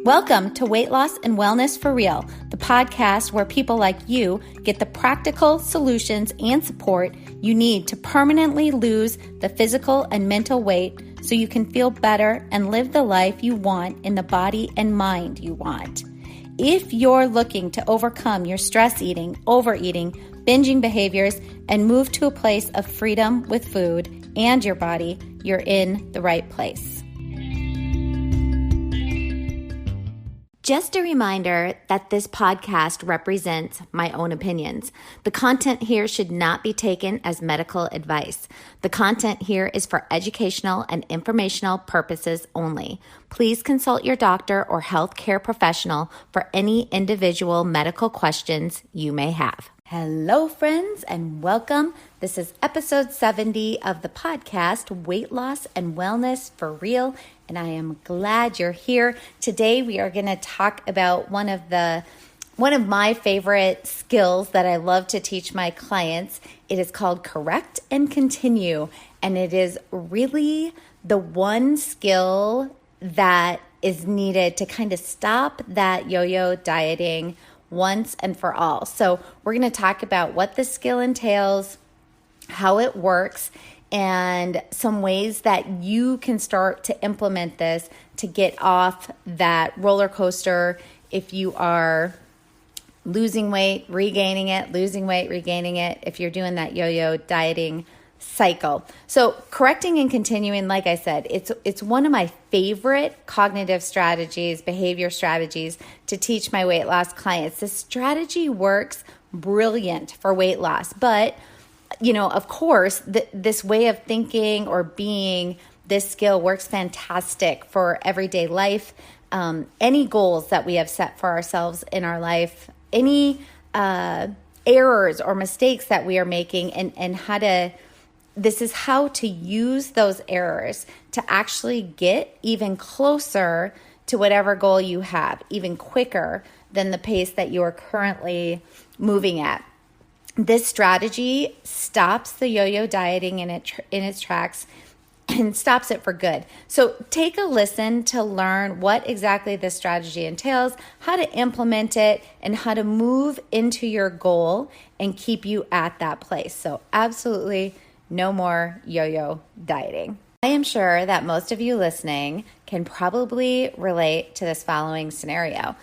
Welcome to Weight Loss and Wellness for Real, the podcast where people like you get the practical solutions and support you need to permanently lose the physical and mental weight so you can feel better and live the life you want in the body and mind you want. If you're looking to overcome your stress eating, overeating, binging behaviors, and move to a place of freedom with food and your body, you're in the right place. Just a reminder that this podcast represents my own opinions. The content here should not be taken as medical advice. The content here is for educational and informational purposes only. Please consult your doctor or healthcare professional for any individual medical questions you may have. Hello, friends, and welcome. This is episode 70 of the podcast, Weight Loss and Wellness for Real, and I am glad you're here. Today, we are going to talk about one of my favorite skills that I love to teach my clients. It is called Correct and Continue, and it is really the one skill that is needed to kind of stop that yo-yo dieting once and for all. So we're going to talk about what this skill entails, how it works, and some ways that you can start to implement this to get off that roller coaster if you are losing weight, regaining it, losing weight, regaining it, if you're doing that yo-yo dieting cycle. So correcting and continuing, like I said, it's one of my favorite cognitive strategies, behavior strategies to teach my weight loss clients. This strategy works brilliant for weight loss, but of course, this way of thinking or being, this skill works fantastic for everyday life. Any goals that we have set for ourselves in our life, any errors or mistakes that we are making, and this is how to use those errors to actually get even closer to whatever goal you have, even quicker than the pace that you are currently moving at. This strategy stops the yo-yo dieting in its tracks and stops it for good. So take a listen to learn what exactly this strategy entails, how to implement it, and how to move into your goal and keep you at that place. So absolutely no more yo-yo dieting. I am sure that most of you listening can probably relate to this following scenario.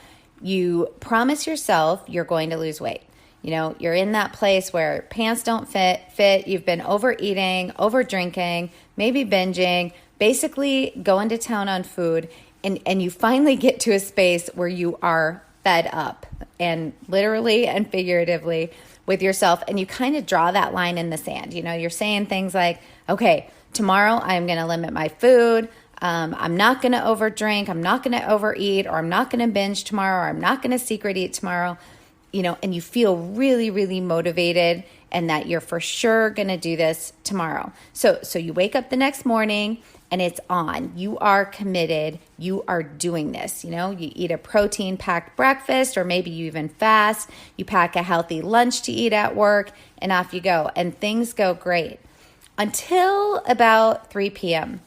You promise yourself you're going to lose weight. You're in that place where pants don't fit, you've been overeating, over drinking, maybe binging, basically going to town on food, and you finally get to a space where you are fed up, and literally and figuratively with yourself, and you kind of draw that line in the sand. You're saying things like, okay, tomorrow I'm going to limit my food. I'm not going to overdrink. I'm not going to overeat, or I'm not going to binge tomorrow, or I'm not going to secret eat tomorrow. And you feel really, really motivated and that you're for sure going to do this tomorrow. So you wake up the next morning and it's on. You are committed. You are doing this. You eat a protein-packed breakfast, or maybe you even fast. You pack a healthy lunch to eat at work, and off you go. And things go great until about 3 p.m.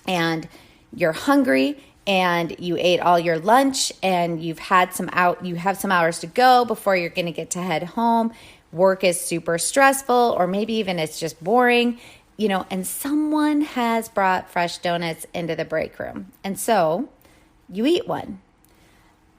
And you're hungry, and you ate all your lunch, and you have some hours to go before you're going to get to head home. Work is super stressful, or maybe even it's just boring, and someone has brought fresh donuts into the break room. And so you eat one.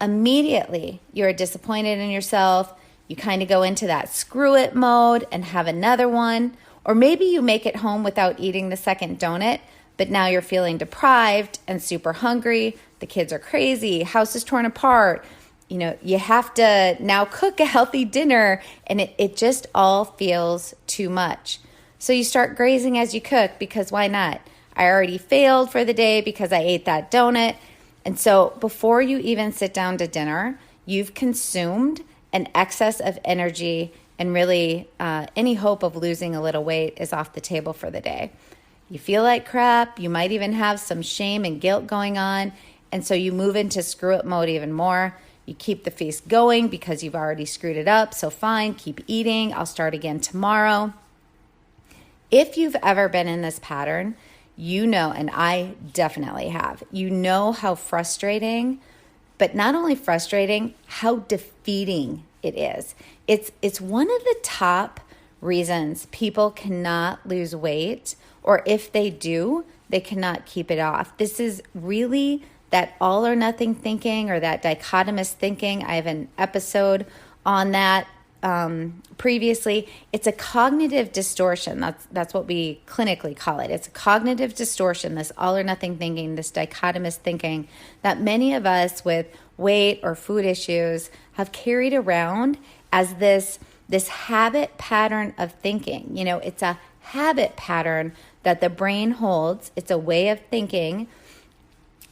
Immediately, you're disappointed in yourself. You kind of go into that screw it mode and have another one. Or maybe you make it home without eating the second donut, but now you're feeling deprived and super hungry. The kids are crazy. House is torn apart. You have to now cook a healthy dinner, and it just all feels too much. So you start grazing as you cook, because why not? I already failed for the day because I ate that donut. And so before you even sit down to dinner, you've consumed an excess of energy, and really any hope of losing a little weight is off the table for the day. You feel like crap. You might even have some shame and guilt going on. And so you move into screw it mode even more. You keep the feast going because you've already screwed it up. So fine, keep eating. I'll start again tomorrow. If you've ever been in this pattern, and I definitely have, how frustrating but not only frustrating, how defeating it is. It's one of the top reasons people cannot lose weight, or if they do, they cannot keep it off. This is really that all or nothing thinking, or that dichotomous thinking. I have an episode on that previously. It's a cognitive distortion. That's what we clinically call it. It's a cognitive distortion, this all or nothing thinking, this dichotomous thinking that many of us with weight or food issues have carried around as this habit pattern of thinking. It's a habit pattern that the brain holds. It's a way of thinking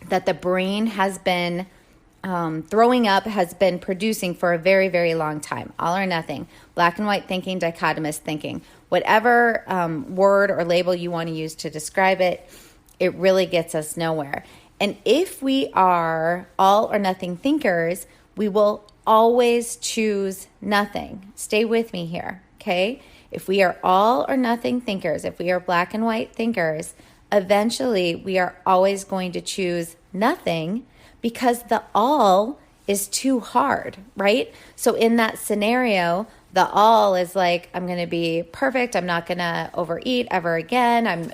that the brain has been throwing up, has been producing for a very, very long time. All or nothing, black and white thinking, dichotomous thinking, whatever word or label you want to use to describe it, it really gets us nowhere. And if we are all or nothing thinkers, we will always choose nothing. Stay with me here, okay? If we are all or nothing thinkers, if we are black and white thinkers, eventually we are always going to choose nothing, because the all is too hard, right? So in that scenario, the all is like, I'm going to be perfect. I'm not going to overeat ever again.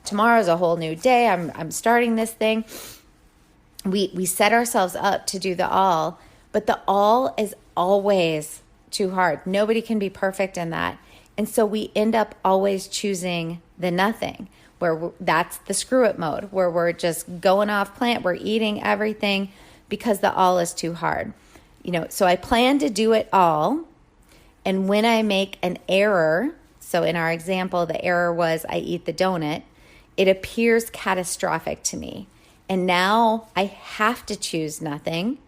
Tomorrow's a whole new day. I'm starting this thing. We set ourselves up to do the all, but the all is always too hard. Nobody can be perfect in that. And so we end up always choosing the nothing, where that's the screw it mode, where we're just going off plant, we're eating everything because the all is too hard. So I plan to do it all. And when I make an error, so in our example, the error was I eat the donut, it appears catastrophic to me. And now I have to choose nothing,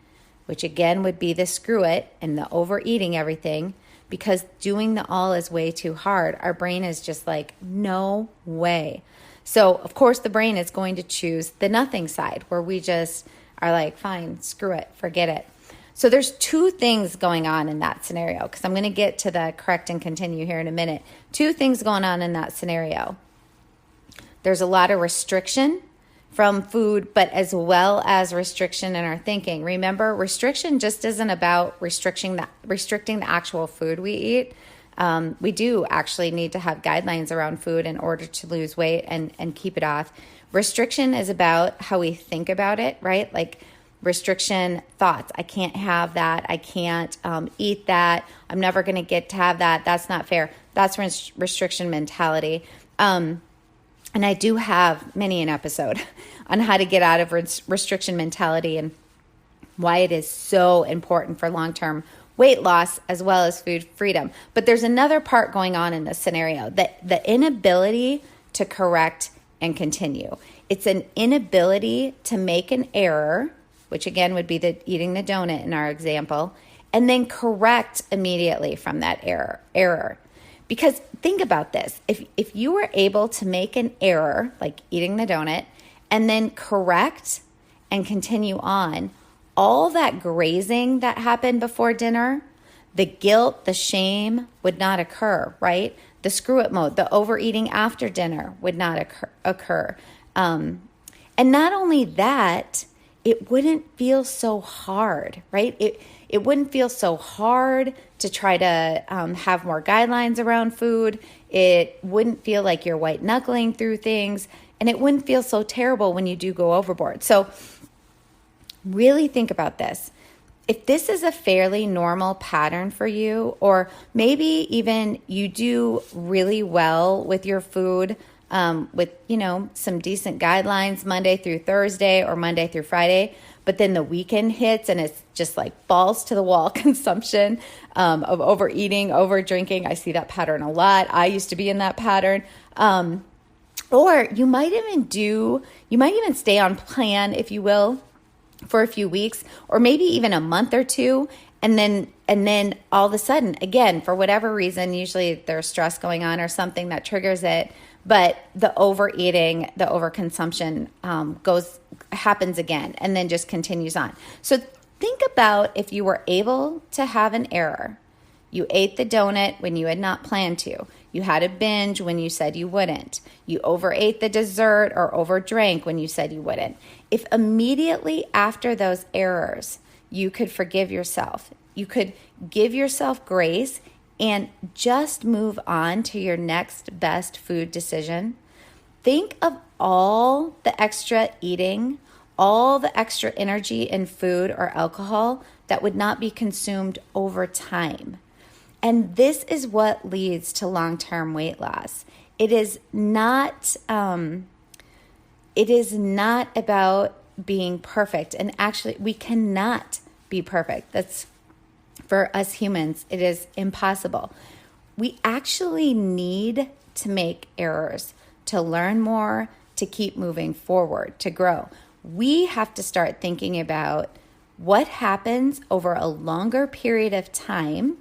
which again would be the screw it and the overeating everything, because doing the all is way too hard. Our brain is just like, no way. So, of course, the brain is going to choose the nothing side, where we just are like, fine, screw it, forget it. So there's two things going on in that scenario, because I'm going to get to the correct and continue here in a minute. Two things going on in that scenario. There's a lot of restriction from food, but as well as restriction in our thinking. Remember, restriction just isn't about restricting the actual food we eat. We do actually need to have guidelines around food in order to lose weight and keep it off. Restriction is about how we think about it, right? Like restriction thoughts. I can't have that. I can't eat that. I'm never going to get to have that. That's not fair. That's restriction mentality. And I do have many an episode on how to get out of restriction mentality and why it is so important for long-term weight loss as well as food freedom. But there's another part going on in this scenario, that the inability to correct and continue. It's an inability to make an error, which again would be eating the donut in our example, and then correct immediately from that error. Because think about this. If you were able to make an error, like eating the donut, and then correct and continue on, all that grazing that happened before dinner, the guilt, the shame would not occur, right? The screw it mode, the overeating after dinner would not occur. And not only that, it wouldn't feel so hard, right? It wouldn't feel so hard to try to have more guidelines around food. It wouldn't feel like you're white knuckling through things, and it wouldn't feel so terrible when you do go overboard. So really think about this. If this is a fairly normal pattern for you, or maybe even you do really well with your food, with, some decent guidelines Monday through Thursday or Monday through Friday, but then the weekend hits and it's just like balls to the wall consumption of overeating, over drinking. I see that pattern a lot. I used to be in that pattern. Or you might even stay on plan, if you will, for a few weeks, or maybe even a month or two. And then all of a sudden, again, for whatever reason, usually there's stress going on or something that triggers it, but the overeating, the overconsumption happens again and then just continues on. So think about if you were able to have an error. You ate the donut when you had not planned to. You had a binge when you said you wouldn't. You overate the dessert or overdrank when you said you wouldn't. If immediately after those errors, you could forgive yourself, you could give yourself grace and just move on to your next best food decision, think of all the extra eating, all the extra energy in food or alcohol that would not be consumed over time. And this is what leads to long-term weight loss. It is not about being perfect. And actually, we cannot be perfect. That's, for us humans, it is impossible. We actually need to make errors to learn more, to keep moving forward, to grow. We have to start thinking about what happens over a longer period of time.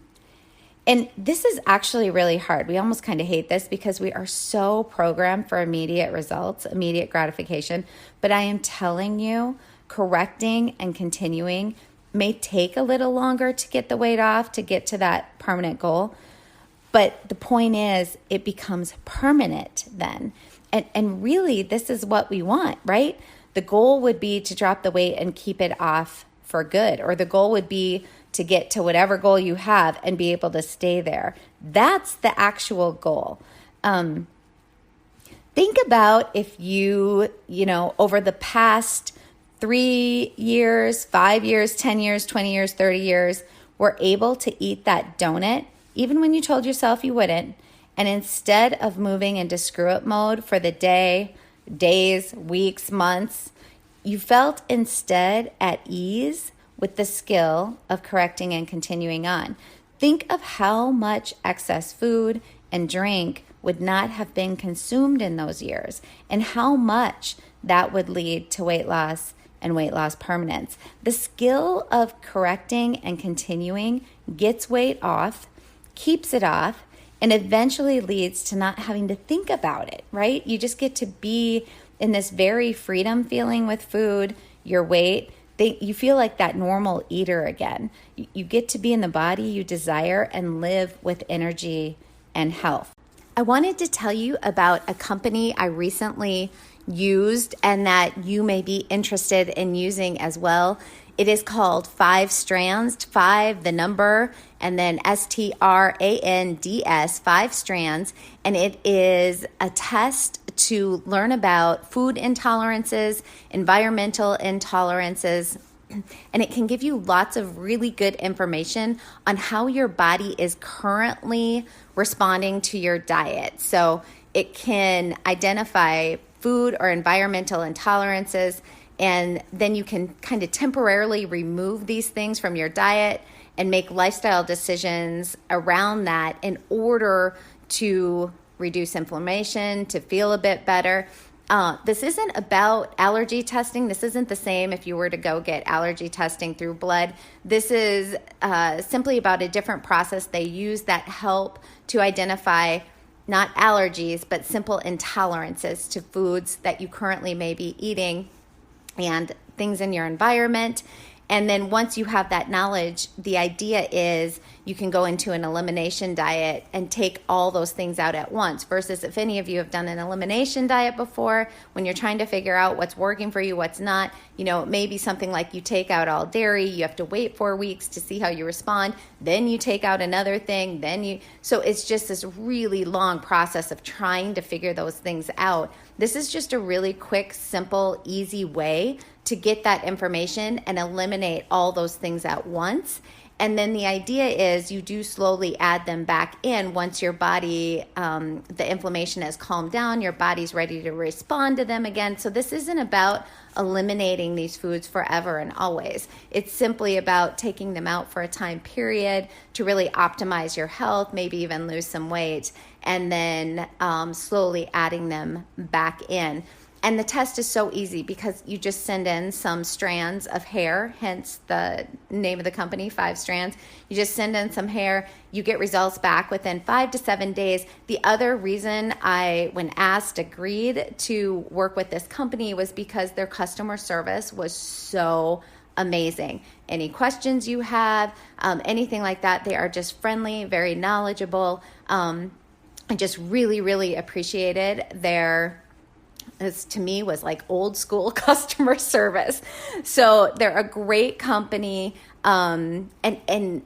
And this is actually really hard. We almost kind of hate this because we are so programmed for immediate results, immediate gratification. But I am telling you, correcting and continuing may take a little longer to get the weight off, to get to that permanent goal. But the point is, it becomes permanent then. And really, this is what we want, right? The goal would be to drop the weight and keep it off for good. Or the goal would be to get to whatever goal you have and be able to stay there. That's the actual goal. Think about if you over the past 3 years, 5 years, 10 years, 20 years, 30 years, were able to eat that donut, even when you told yourself you wouldn't, and instead of moving into screw-up mode for the day, days, weeks, months, you felt instead at ease with the skill of correcting and continuing on. Think of how much excess food and drink would not have been consumed in those years, and how much that would lead to weight loss and weight loss permanence. The skill of correcting and continuing gets weight off, keeps it off, and eventually leads to not having to think about it, right? You just get to be in this very freedom feeling with food, your weight. You feel like that normal eater again. You get to be in the body you desire and live with energy and health. I wanted to tell you about a company I recently used and that you may be interested in using as well. It is called 5 Strands, 5 the number, and then STRANDS, 5 Strands, and it is a test to learn about food intolerances, environmental intolerances, and it can give you lots of really good information on how your body is currently responding to your diet. So it can identify food or environmental intolerances, and then you can kind of temporarily remove these things from your diet and make lifestyle decisions around that in order to reduce inflammation, to feel a bit better. This isn't about allergy testing. This isn't the same if you were to go get allergy testing through blood. This is simply about a different process they use that help to identify not allergies, but simple intolerances to foods that you currently may be eating and things in your environment. And then once you have that knowledge, the idea is you can go into an elimination diet and take all those things out at once. Versus if any of you have done an elimination diet before, when you're trying to figure out what's working for you, what's not, it may be something like you take out all dairy, you have to wait 4 weeks to see how you respond, then you take out another thing, so it's just this really long process of trying to figure those things out. This is just a really quick, simple, easy way to get that information and eliminate all those things at once. And then the idea is you do slowly add them back in once your body, the inflammation has calmed down, your body's ready to respond to them again. So this isn't about eliminating these foods forever and always. It's simply about taking them out for a time period to really optimize your health, maybe even lose some weight, and then slowly adding them back in. And the test is so easy because you just send in some strands of hair, hence the name of the company, 5 Strands. You just send in some hair, you get results back within 5 to 7 days. The other reason I, when asked, agreed to work with this company was because their customer service was so amazing. Any questions you have, anything like that, they are just friendly, very knowledgeable. I just really, really appreciated this to me was like old school customer service. So they're a great company. And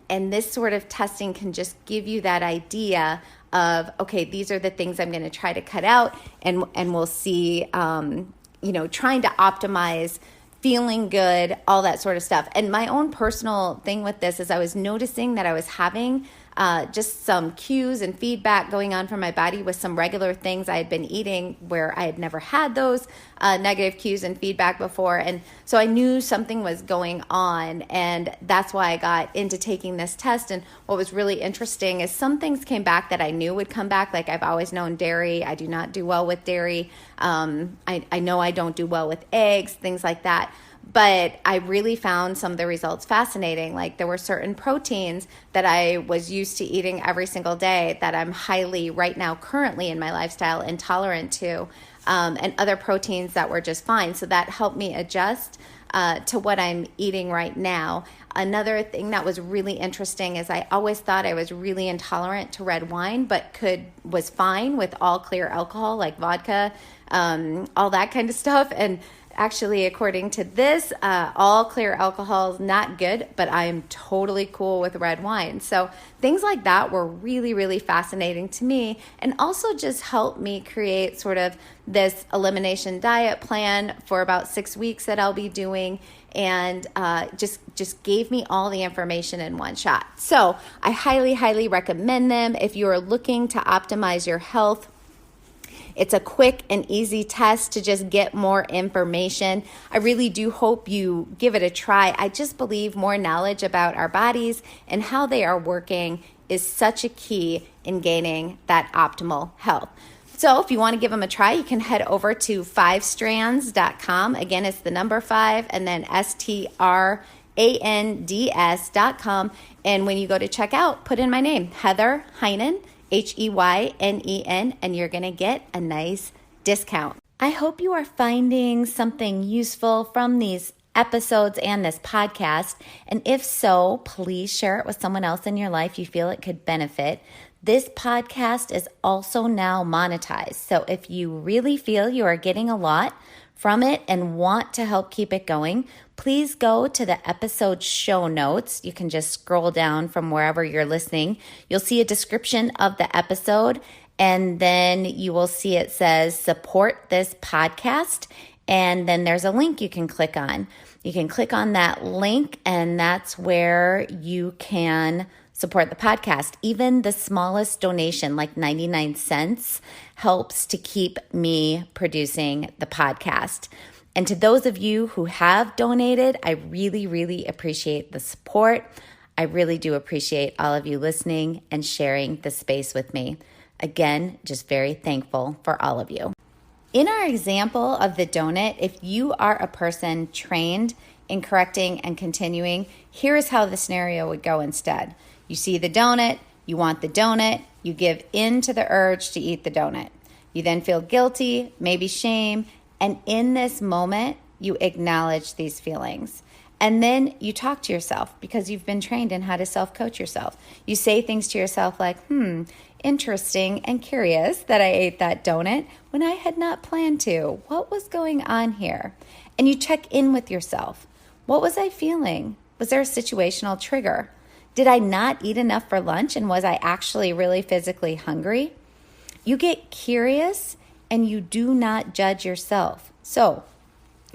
this sort of testing can just give you that idea of, okay, these are the things I'm going to try to cut out, and we'll see, trying to optimize feeling good, all that sort of stuff. And my own personal thing with this is I was noticing that I was having just some cues and feedback going on from my body with some regular things I had been eating where I had never had those negative cues and feedback before. And so I knew something was going on, and that's why I got into taking this test. And what was really interesting is some things came back that I knew would come back. Like, I've always known dairy. I do not do well with dairy. I know I don't do well with eggs, things like that. But I really found some of the results fascinating. Like, there were certain proteins that I was used to eating every single day that I'm highly, right now, currently in my lifestyle, intolerant to, and other proteins that were just fine. So that helped me adjust to what I'm eating right now. Another thing that was really interesting is I always thought I was really intolerant to red wine, but was fine with all clear alcohol, like vodka, all that kind of stuff. And actually, according to this, all clear alcohol is not good, but I am totally cool with red wine. So things like that were really, really fascinating to me, and also just helped me create sort of this elimination diet plan for about 6 weeks that I'll be doing, and just gave me all the information in one shot. So I highly, highly recommend them if you're looking to optimize your health. It's a quick and easy test to just get more information. I really do hope you give it a try. I just believe more knowledge about our bodies and how they are working is such a key in gaining that optimal health. So if you want to give them a try, you can head over to 5strands.com. Again, it's the number 5 and then STRANDS.com. And when you go to checkout, put in my name, Heather Heinen, HEYNEN, and you're going to get a nice discount. I hope you are finding something useful from these episodes and this podcast. And if so, please share it with someone else in your life you feel it could benefit. This podcast is also now monetized. So if you really feel you are getting a lot from it and want to help keep it going, please go to the episode show notes. You can just scroll down from wherever you're listening. You'll see a description of the episode, and then you will see it says support this podcast, and then there's a link you can click on. You can click on that link, and that's where you can support the podcast. Even the smallest donation, like 99 cents, helps to keep me producing the podcast. And to those of you who have donated, I really, really appreciate the support. I really do appreciate all of you listening and sharing the space with me. Again, just very thankful for all of you. In our example of the donut, if you are a person trained in correcting and continuing, here is how the scenario would go instead. You see the donut, you want the donut, you give in to the urge to eat the donut. You then feel guilty, maybe shame, and in this moment, you acknowledge these feelings. And then you talk to yourself because you've been trained in how to self-coach yourself. You say things to yourself like, interesting and curious that I ate that donut when I had not planned to. What was going on here? And you check in with yourself. What was I feeling? Was there a situational trigger? Did I not eat enough for lunch, and was I actually really physically hungry? You get curious and you do not judge yourself. So,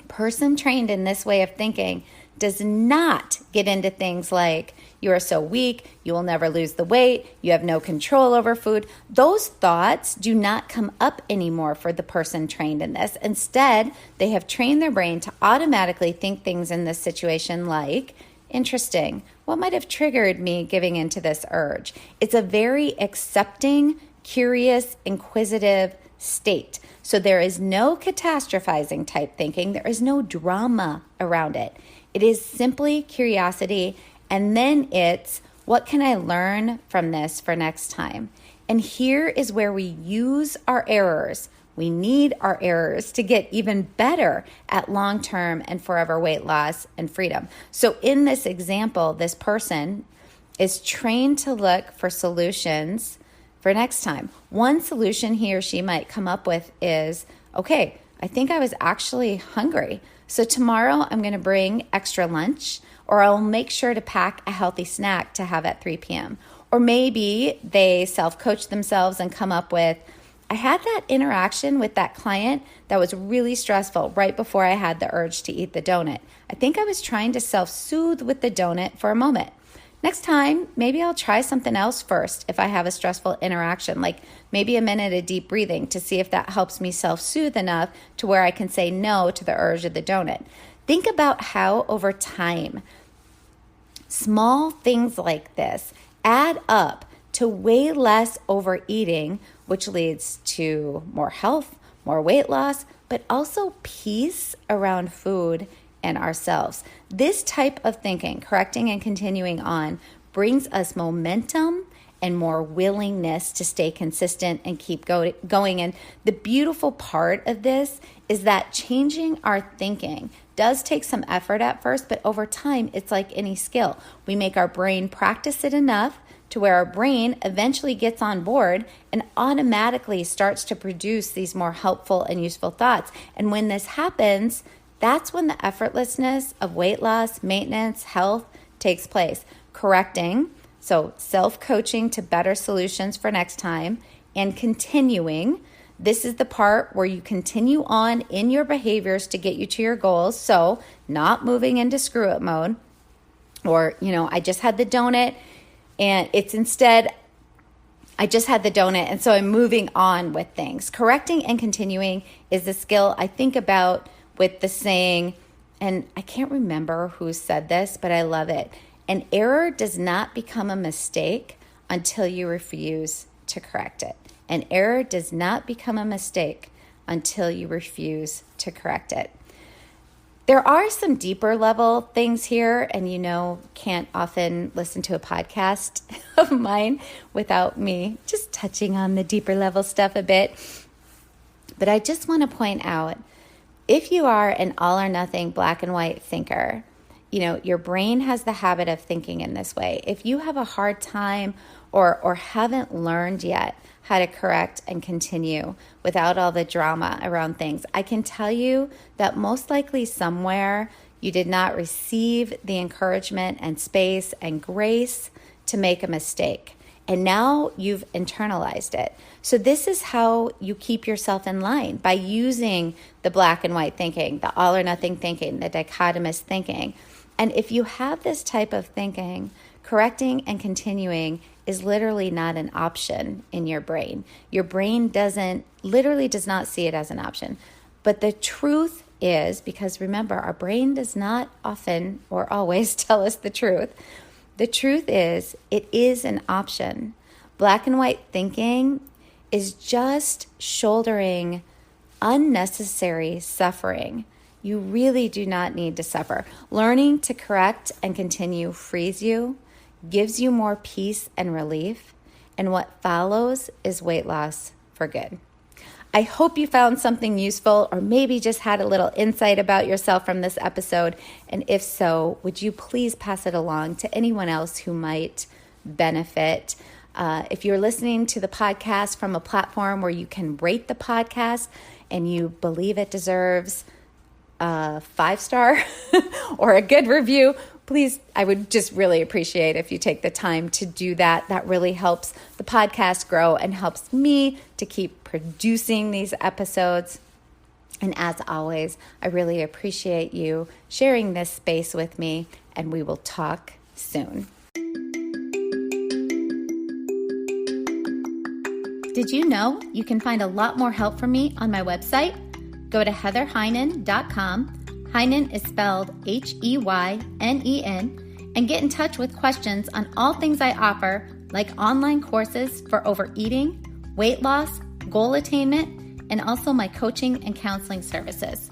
person trained in this way of thinking does not get into things like, you are so weak, you will never lose the weight, you have no control over food. Those thoughts do not come up anymore for the person trained in this. Instead, they have trained their brain to automatically think things in this situation like, interesting, what might have triggered me giving into this urge? It's a very accepting, curious, inquisitive state. So there is no catastrophizing type thinking. There is no drama around it. It is simply curiosity. And then it's, what can I learn from this for next time? And here is where we use our errors. We need our errors to get even better at long-term and forever weight loss and freedom. So in this example, this person is trained to look for solutions for next time. One solution he or she might come up with is, okay, I think I was actually hungry. So tomorrow I'm going to bring extra lunch, or I'll make sure to pack a healthy snack to have at 3 p.m. Or maybe they self-coach themselves and come up with, I had that interaction with that client that was really stressful right before I had the urge to eat the donut. I think I was trying to self-soothe with the donut for a moment. Next time, maybe I'll try something else first if I have a stressful interaction, like maybe a minute of deep breathing to see if that helps me self-soothe enough to where I can say no to the urge of the donut. Think about how over time, small things like this add up to way less overeating, which leads to more health, more weight loss, but also peace around food and ourselves. This type of thinking, correcting and continuing on, brings us momentum and more willingness to stay consistent and keep going. And the beautiful part of this is that changing our thinking does take some effort at first, but over time, it's like any skill. We make our brain practice it enough to where our brain eventually gets on board and automatically starts to produce these more helpful and useful thoughts. And when this happens, that's when the effortlessness of weight loss, maintenance, health takes place. Correcting, so self-coaching to better solutions for next time, and continuing. This is the part where you continue on in your behaviors to get you to your goals. So not moving into screw it mode, or, I just had the donut and it's instead, I just had the donut and so I'm moving on with things. Correcting and continuing is the skill I think about with the saying, and I can't remember who said this, but I love it. An error does not become a mistake until you refuse to correct it. An error does not become a mistake until you refuse to correct it. There are some deeper level things here, and can't often listen to a podcast of mine without me just touching on the deeper level stuff a bit. But I just want to point out, if you are an all or nothing black and white thinker, your brain has the habit of thinking in this way. If you have a hard time or haven't learned yet how to correct and continue without all the drama around things, I can tell you that most likely somewhere you did not receive the encouragement and space and grace to make a mistake. And now you've internalized it. So this is how you keep yourself in line, by using the black and white thinking, the all or nothing thinking, the dichotomous thinking. And if you have this type of thinking, correcting and continuing is literally not an option in your brain. Your brain literally does not see it as an option. But the truth is, because remember, our brain does not often or always tell us the truth. The truth is, it is an option. Black and white thinking is just shouldering unnecessary suffering. You really do not need to suffer. Learning to correct and continue frees you, gives you more peace and relief, and what follows is weight loss for good. I hope you found something useful, or maybe just had a little insight about yourself from this episode. And if so, would you please pass it along to anyone else who might benefit? If you're listening to the podcast from a platform where you can rate the podcast and you believe it deserves a 5-star or a good review, please, I would just really appreciate if you take the time to do that. That really helps the podcast grow and helps me to keep producing these episodes. And as always, I really appreciate you sharing this space with me, and we will talk soon. Did you know you can find a lot more help from me on my website? Go to heatherheynen.com. Heynen is spelled Heynen, and get in touch with questions on all things I offer, like online courses for overeating, weight loss, goal attainment, and also my coaching and counseling services.